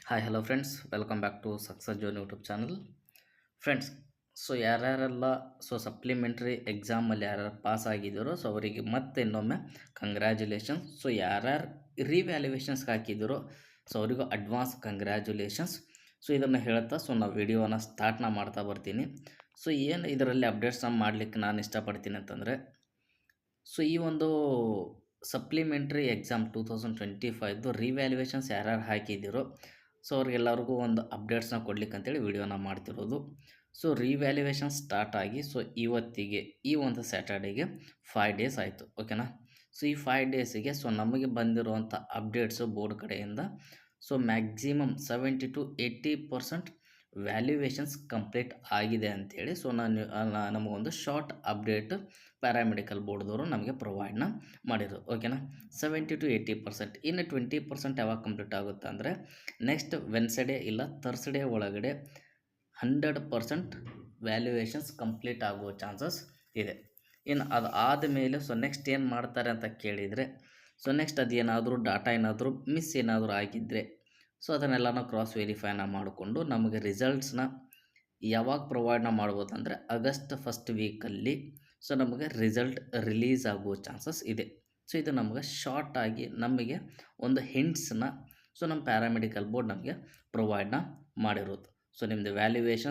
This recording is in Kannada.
Hi hello friends, welcome back to success zone YouTube channel. Friends, so ಯಾರ್ಯಾರೆಲ್ಲ ಸಪ್ಲಿಮೆಂಟ್ರಿ ಎಕ್ಸಾಮಲ್ಲಿ ಯಾರ್ಯಾರು ಪಾಸ್ ಆಗಿದ್ದಾರೋ ಸೊ ಅವರಿಗೆ ಮತ್ತೆ ಇನ್ನೊಮ್ಮೆ ಕಂಗ್ರ್ಯಾಚುಲೇಷನ್ಸ್. ಸೊ ಯಾರ್ಯಾರು ರಿವ್ಯಾಲ್ಯೂಯೇಷನ್ಸ್ಗೆ ಹಾಕಿದ್ದೀರೋ ಸೊ ಅವರಿಗೂ ಅಡ್ವಾನ್ಸ್ ಕಂಗ್ರ್ಯಾಚುಲೇಷನ್ಸ್. ಸೊ ಇದನ್ನು ಹೇಳ್ತಾ ಸೊ ನಾವು ವಿಡಿಯೋನ ಸ್ಟಾರ್ಟ್ನ ಮಾಡ್ತಾ ಬರ್ತೀನಿ. ಸೊ ಏನು ಇದರಲ್ಲಿ ಅಪ್ಡೇಟ್ಸ್ನ ಮಾಡಲಿಕ್ಕೆ ನಾನು ಇಷ್ಟಪಡ್ತೀನಿ ಅಂತಂದರೆ, ಸೊ ಈ ಒಂದು ಸಪ್ಲಿಮೆಂಟ್ರಿ ಎಕ್ಸಾಮ್ 2025 ರಿವ್ಯಾಲ್ಯೂಯೇಷನ್ಸ್ ಯಾರ್ಯಾರು ಹಾಕಿದ್ದೀರೋ ಸೊ ಅವ್ರಿಗೆಲ್ಲರಿಗೂ ಒಂದು ಅಪ್ಡೇಟ್ಸ್ನ ಕೊಡ್ಲಿಕ್ಕೆ ಅಂತೇಳಿ ವಿಡಿಯೋನ ಮಾಡ್ತಿರೋದು. ಸೊ ರಿವ್ಯಾಲ್ಯೂಯೇಷನ್ ಸ್ಟಾರ್ಟ್ ಆಗಿ ಸೊ ಇವತ್ತಿಗೆ ಈ ಒಂದು ಸ್ಯಾಟರ್ಡೇಗೆ 5 ಡೇಸ್ ಆಯಿತು. ಓಕೆನಾ. ಸೊ ಈ 5 ಡೇಸಿಗೆ ಸೊ ನಮಗೆ ಬಂದಿರುವಂಥ ಅಪ್ಡೇಟ್ಸು ಬೋರ್ಡ್ ಕಡೆಯಿಂದ so maximum 70 to 80% valuations complete ಆಗಿದೆ ಅಂಥೇಳಿ ಸೊ ನಮಗೊಂದು ಶಾರ್ಟ್ ಅಪ್ಡೇಟ್ ಪ್ಯಾರಾಮೆಡಿಕಲ್ ಬೋರ್ಡ್ದವರು ನಮಗೆ ಪ್ರೊವೈಡ್ನ ಮಾಡಿದ್ರು. ಓಕೆನಾ. 70 to 80%. ಇನ್ನು 20% ಯಾವಾಗ ಕಂಪ್ಲೀಟ್ ಆಗುತ್ತೆ ಅಂದರೆ ನೆಕ್ಸ್ಟ್ ವೆನ್ಸ್ಡೇ ಇಲ್ಲ ಥರ್ಸ್ಡೇ ಒಳಗಡೆ 100% ವ್ಯಾಲ್ಯೂಯೇಷನ್ಸ್ ಕಂಪ್ಲೀಟ್ ಆಗುವ ಚಾನ್ಸಸ್ ಇದೆ. ಇನ್ನು ಅದು ಆದಮೇಲೆ ಸೊ ನೆಕ್ಸ್ಟ್ ಏನು ಮಾಡ್ತಾರೆ ಅಂತ ಕೇಳಿದರೆ, ಸೊ ನೆಕ್ಸ್ಟ್ ಅದೇನಾದರೂ ಡಾಟಾ ಏನಾದರೂ ಮಿಸ್ ಏನಾದರೂ ಆಗಿದ್ದರೆ ಸೊ ಅದನ್ನೆಲ್ಲ ಕ್ರಾಸ್ ವೆರಿಫೈನ ಮಾಡಿಕೊಂಡು ನಮಗೆ ರಿಸಲ್ಟ್ಸ್ನ ಯಾವಾಗ ಪ್ರೊವೈಡ್ನ ಮಾಡ್ಬೋದು ಅಂದರೆ ಆಗಸ್ಟ್ ಫಸ್ಟ್ ವೀಕಲ್ಲಿ ಸೊ ನಮಗೆ ರಿಸಲ್ಟ್ ರಿಲೀಸ್ ಆಗುವ ಚಾನ್ಸಸ್ ಇದೆ. ಸೊ ಇದು ನಮಗೆ ಶಾರ್ಟ್ ಆಗಿ ನಮಗೆ ಒಂದು ಹಿಂಟ್ಸನ್ನ ಸೊ ನಮ್ಮ ಪ್ಯಾರಾಮೆಡಿಕಲ್ ಬೋರ್ಡ್ ನಮಗೆ ಪ್ರೊವೈಡ್ನ ಮಾಡಿರೋದು. ಸೊ ನಿಮ್ಮದು ವ್ಯಾಲ್ಯೂಯೇಷನ್